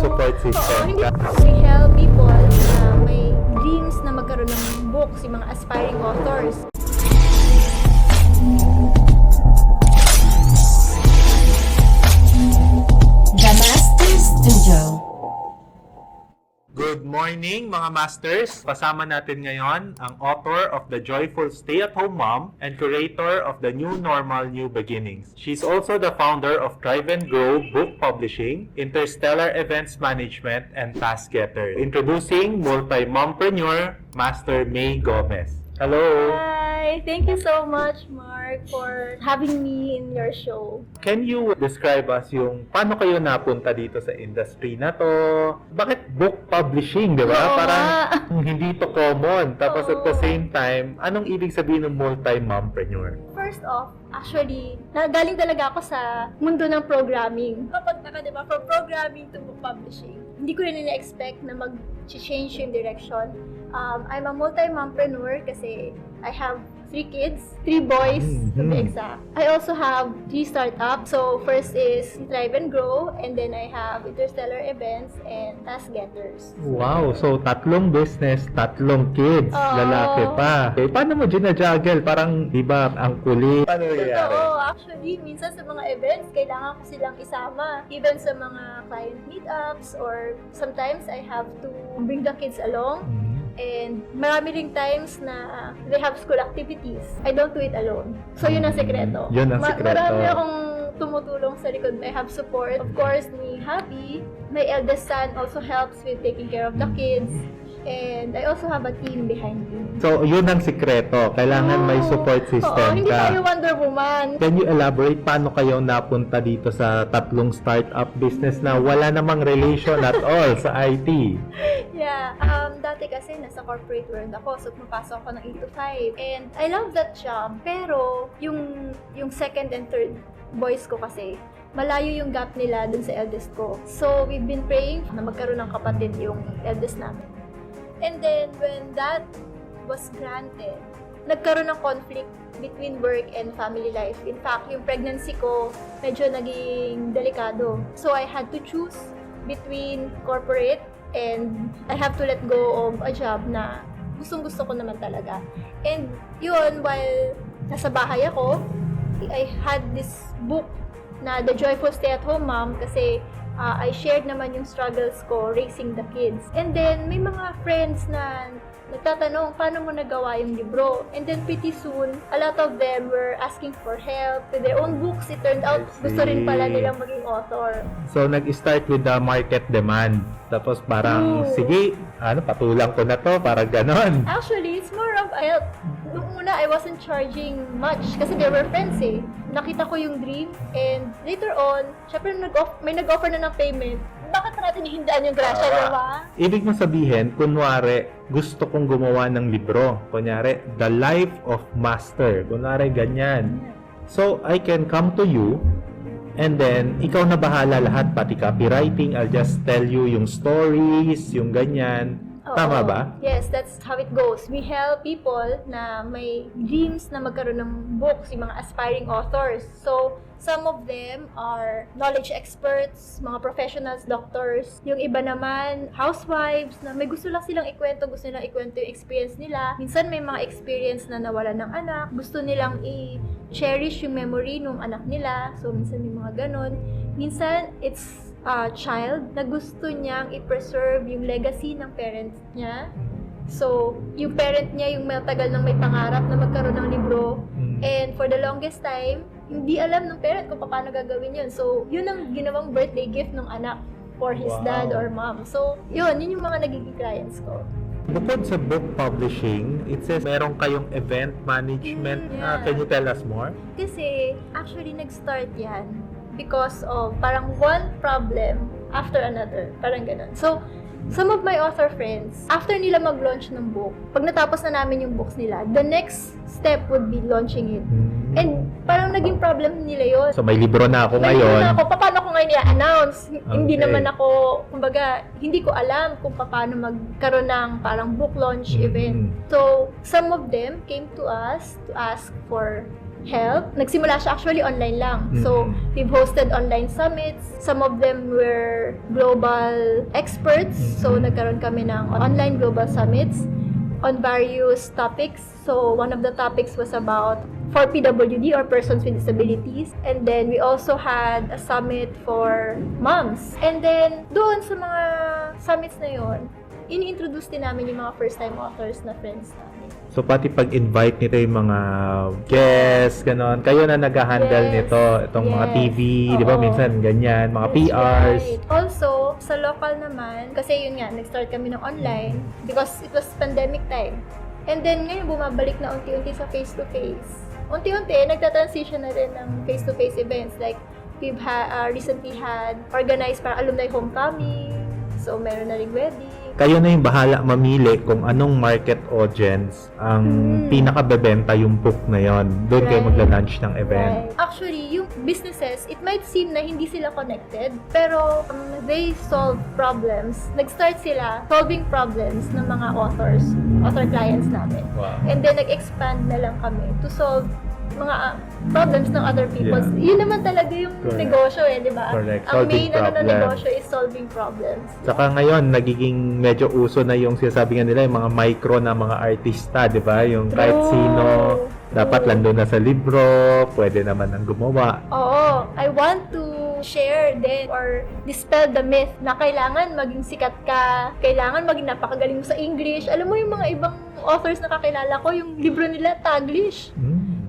support Oo, system hindi. ka. We help people na may dreams na magkaroon ng books, yung mga aspiring authors. The Master Studio. Good morning mga masters! Kasama natin ngayon ang author of The Joyful Stay-at-Home Mom and curator of The New Normal, New Beginnings. She's also the founder of Thrive and Grow Book Publishing, Interstellar Events Management, and Task Getter. Introducing multi-mompreneur, Master May Gomez. Hello! Hi! Thank you so much, Mark, for having me in your show. Can you describe us yung paano kayo napunta dito sa industry na to? Bakit book publishing, di ba? Oo Parang nga. hindi to common. Tapos at the Oo. same time, anong ibig sabihin ng multi-mompreneur? First off, actually, nagaling talaga ako sa mundo ng programming. Papunta ka, di ba? From programming to book publishing. Hindi ko rin na-expect na mag-change yung direction. I'm a multi-mompreneur kasi I have 3 kids, 3 boys to be exact. I also have 3 startups. So first is Thrive and Grow, and then I have Interstellar Events and Task Getters. Wow! So, 3 business, 3 kids, Oo. lalaki pa. Eh, paano mo gina-juggle? Parang, di ba, ang kulit? Paano Totoo, actually, minsan sa mga events, kailangan ko silang isama. Even sa mga client meetups, or sometimes I have to bring the kids along. And marami ring times na they have school activities. I don't do it alone. So, yun ang sekreto. Yun ang sekreto. Marami akong tumutulong sa likod. I have support. Of course, ni Happy, my eldest son also helps with taking care of the kids. And I also have a team behind me. So, yun ang sikreto. Kailangan may support Oo, system hindi ka. tayo Wonder Woman. Can you elaborate paano kayo napunta dito sa 3 startup business na wala namang relation at all sa IT? Yeah, dati kasi nasa corporate world ako, so pumapasok ako ng 8 to 5. And I love that job. Pero, yung second and third boys ko kasi, malayo yung gap nila dun sa eldest ko. So, we've been praying na magkaroon ng kapatid yung eldest namin. And then, when that was granted, nagkaroon ng conflict between work and family life. In fact, yung pregnancy ko, medyo naging delikado. So, I had to choose between corporate and I have to let go of a job na gustong-gusto ko naman talaga. And yun, while nasa bahay ako, I had this book na The Joyful Stay-at-Home Mom kasi I shared naman yung struggles ko raising the kids. And then, may mga friends na nagtatanong, paano mo nagawa yung libro? And then, pretty soon, a lot of them were asking for help with their own books. It turned out, gusto rin pala nilang maging author. So, nag-start with the market demand. Tapos parang, Oo. sige, patulang ko na to, para ganon. Actually, it's more of a help. Noong una, I wasn't charging much kasi they were friends eh. Nakita ko yung dream and later on, syempre may nag-offer na ng payment. Bakit natin hihindaan yung grasya, di ba? Ibig mo sabihin, kunwari, gusto kong gumawa ng libro. Kunyari, The Life of Master. Kunwari, ganyan. So, I can come to you, and then, ikaw na bahala lahat, pati copywriting. I'll just tell you yung stories, yung ganyan. Tama Oo. ba? Yes, that's how it goes. We help people na may dreams na magkaroon ng books, yung mga aspiring authors. So, some of them are knowledge experts, mga professionals, doctors. Yung iba naman, housewives, na may gusto lang silang ikwento, gusto nilang ikwento yung experience nila. Minsan may mga experience na nawala ng anak, gusto nilang i-cherish yung memory ng anak nila. So, minsan may mga ganon. Minsan, it's child na gusto niyang i-preserve yung legacy ng parents niya. So, yung parent niya yung matagal nang may pangarap na magkaroon ng libro. And for the longest time, hindi alam ng parent kung paano gagawin yun. So, yun ang ginawang birthday gift ng anak for his Wow. dad or mom. So, yun yung mga nagiging clients ko. Bukod sa book publishing, it says meron kayong event management. Yeah. Can you tell us more? Kasi, actually, nag-start yan because of parang one problem after another. Parang ganun. So, some of my author friends, after nila mag-launch ng book, pag natapos na namin yung books nila, the next step would be launching it. And parang naging problem nila yun. So, may libro na ako May ngayon. na ako, paano ko ngayon i-announce? Hindi Okay. naman ako, kumbaga, hindi ko alam kung paano magkaroon ng parang book launch event. So, some of them came to us to ask for help. Nagsimula siya actually online lang. So, we've hosted online summits. Some of them were global experts. So, nagkaroon kami ng online global summits on various topics. So, one of the topics was about for PWD or persons with disabilities. And then, we also had a summit for moms. And then, doon sa mga summits na yon, ini-introduce din namin yung mga first-time authors na friends namin. So, pati pag-invite nito yung mga guests, ganon, kayo na nag-handle Yes. nito, itong mga Yes. TV, di ba, Oo. minsan ganyan, mga That's PRs. right. Also, sa local naman, kasi yun nga, nag-start kami ng online because it was pandemic time. And then ngayon, bumabalik na unti-unti sa face-to-face. Unti-unti, nagta-transition na rin ng face-to-face events. Like, we've recently had organized para alumni homecoming. So, meron na ring wedding. Kayo na yung bahala mamili kung anong market audience ang pinakabebenta yung book na yon. Doon kayo Right. magla-launch ng event. Right. Actually, yung businesses, it might seem na hindi sila connected, pero they solve problems. Nag-start sila solving problems ng mga author clients namin. Wow. And then, nag-expand na lang kami to solve mga problems ng other people. Yeah. Yun naman talaga yung Correct. negosyo di ba? Correct. Ang Solving main ng problems. negosyo is solving problems. Saka ngayon, nagiging medyo uso na yung sinasabi nga nila, yung mga micro na mga artista, di ba? Yung kahit True. sino, dapat True. lando na sa libro, pwede naman ang gumawa. Oo, I want to share din or dispel the myth na kailangan maging sikat ka, kailangan maging napakagaling mo sa English. Alam mo yung mga ibang authors na kakilala ko, yung libro nila Taglish.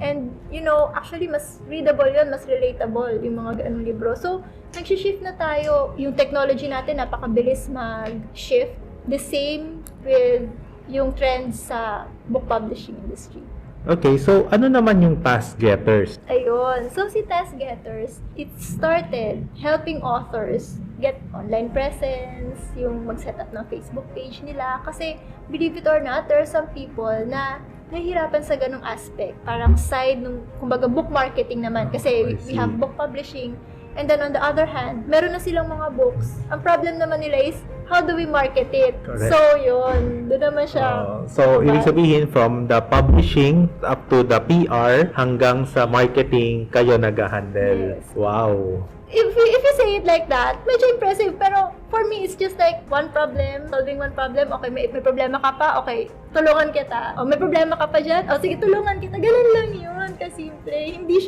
And, you know, actually, mas readable yun, mas relatable yung mga ganung libro. So, nag-shift na tayo. Yung technology natin, napakabilis mag-shift. The same with yung trends sa book publishing industry. Okay, so ano naman yung task getters? Ayun. So, si Task Getters, it started helping authors get online presence, yung mag-set up ng Facebook page nila. Kasi, believe it or not, there are some people na nahihirapan sa ganung aspect. Parang side nung, kumbaga, book marketing naman. Kasi I we see. have book publishing. And then on the other hand, meron na silang mga books. Ang problem naman nila is, how do we market it? Correct. So, yun. Doon naman siya. So, Diba? ibig sabihin, from the publishing up to the PR, hanggang sa marketing, kayo nag-handle. Yes. Wow. If you say it like that, medyo impressive. Pero for me, it's just like one problem, solving one problem. Okay, may problema ka pa. Okay, tulungan kita. O, may problema ka pa dyan. O, sige, tulungan kita. Ganun lang yun. Kasimple. Hindi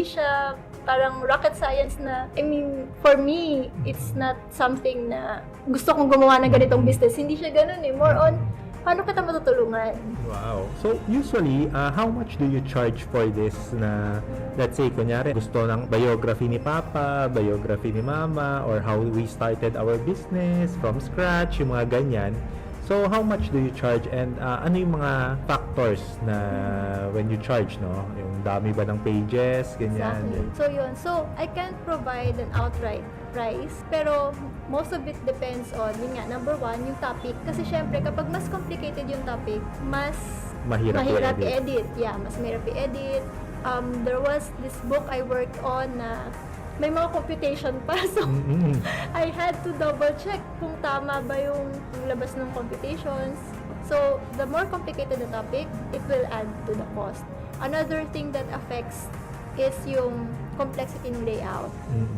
siya parang rocket science na, I mean, for me, it's not something na gusto kong gumawa ng ganitong business. Hindi siya ganun eh. More on, paano kita matutulungan? Wow. So, usually, how much do you charge for this na, let's say, kunyari, gusto ng biography ni Papa, biography ni Mama, or how we started our business from scratch, yung mga ganyan. So, how much do you charge and ano yung mga factors na when you charge, no? Yung dami ba ng pages, ganyan. Exactly. So yun. So I can't provide an outright price, pero most of it depends on, yun nga, number one, yung topic. Kasi syempre, kapag mas complicated yung topic, mas Mahirap i-edit. i-edit. Yeah, mas mahirap i-edit. There was this book I worked on na may mga computation pa. So, Mm-mm. I had to double check kung tama ba yung labas ng computations. So, the more complicated the topic, it will add to the cost. Another thing that affects is yung complexity ng layout. Mm-mm.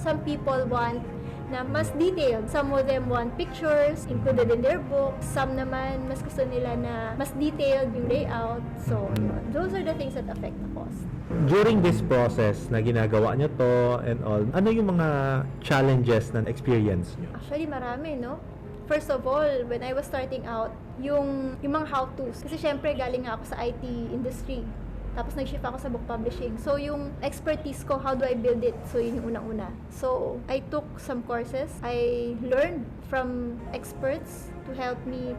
Some people want na mas detailed. Some of them want pictures included in their book. Some naman, mas gusto nila na mas detailed yung layout. So, yun. Those are the things that affect the cost. During this process na ginagawa nyo to and all, ano yung mga challenges na experience nyo? Actually, marami, no? First of all, when I was starting out, yung mga how-tos. Kasi syempre, galing nga ako sa IT industry. Tapos nag-shift ako sa book publishing. So, yung expertise ko, how do I build it? So, yun yung unang-una. So, I took some courses. I learned from experts to help me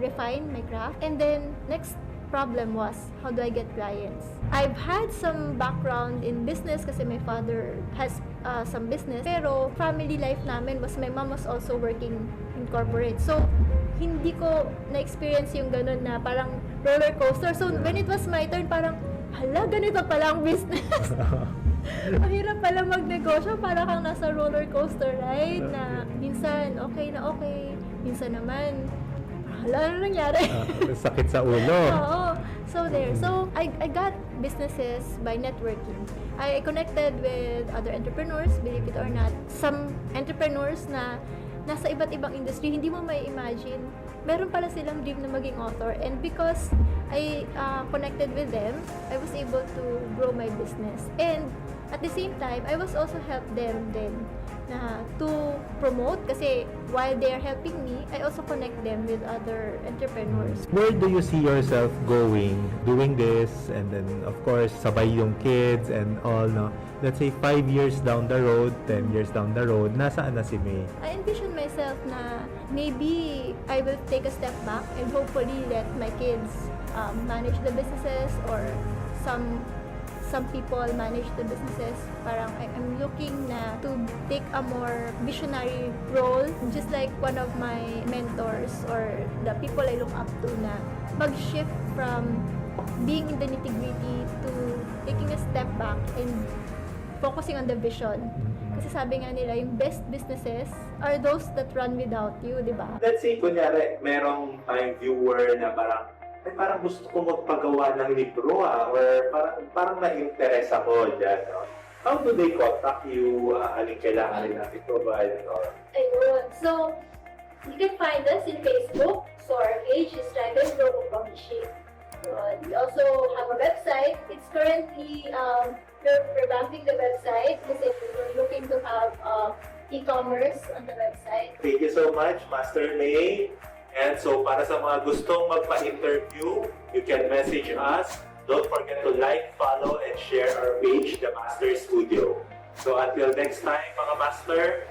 refine my craft. And then, next problem was, how do I get clients? I've had some background in business kasi my father has some business. Pero, family life namin was my mom was also working in corporate. So, hindi ko na-experience yung ganun na parang roller coaster. So, when it was my turn, parang, hala, ganito pala ang business. Mahirap pala magnegosyo, para kang nasa roller coaster ride na minsan okay na okay, minsan naman, hala, ano nangyari? Sakit sa ulo. Oo. So there. So I got businesses by networking. I connected with other entrepreneurs, believe it or not. Some entrepreneurs na nasa iba't ibang industry, hindi mo may imagine. Meron pala silang dream na maging author. And because I connected with them, I was able to grow my business. And at the same time, I was also help them then na to promote kasi while they're helping me, I also connect them with other entrepreneurs. Where do you see yourself going, doing this, and then of course, sabay yung kids and all, no? Let's say 5 years down the road, 10 years down the road, nasaan na si May? I envision myself na maybe I will take a step back and hopefully let my kids manage the businesses or some people manage the businesses. Parang I'm looking na to take a more visionary role, just like one of my mentors or the people I look up to na mag-shift from being in the nitty-gritty to taking a step back and focusing on the vision. Kasi sabi nga nila, yung best businesses are those that run without you, di ba? Let's say, kunyari, merong tayong viewer na parang gusto ko magpagawa ng libro or parang na-interest ako dyan, no? How do they contact you? Anong kailangan nila i-provide? No? Ayun. So, you can find us in Facebook. So, our page is Drive and Grow Publishing. We also have a website. It's currently, we're revamping the website because we're looking to have e-commerce on the website. Thank you so much, Master May. And so, para sa mga gustong magpa-interview, you can message us. Don't forget to like, follow, and share our page, The Master Studio. So, until next time, mga Master,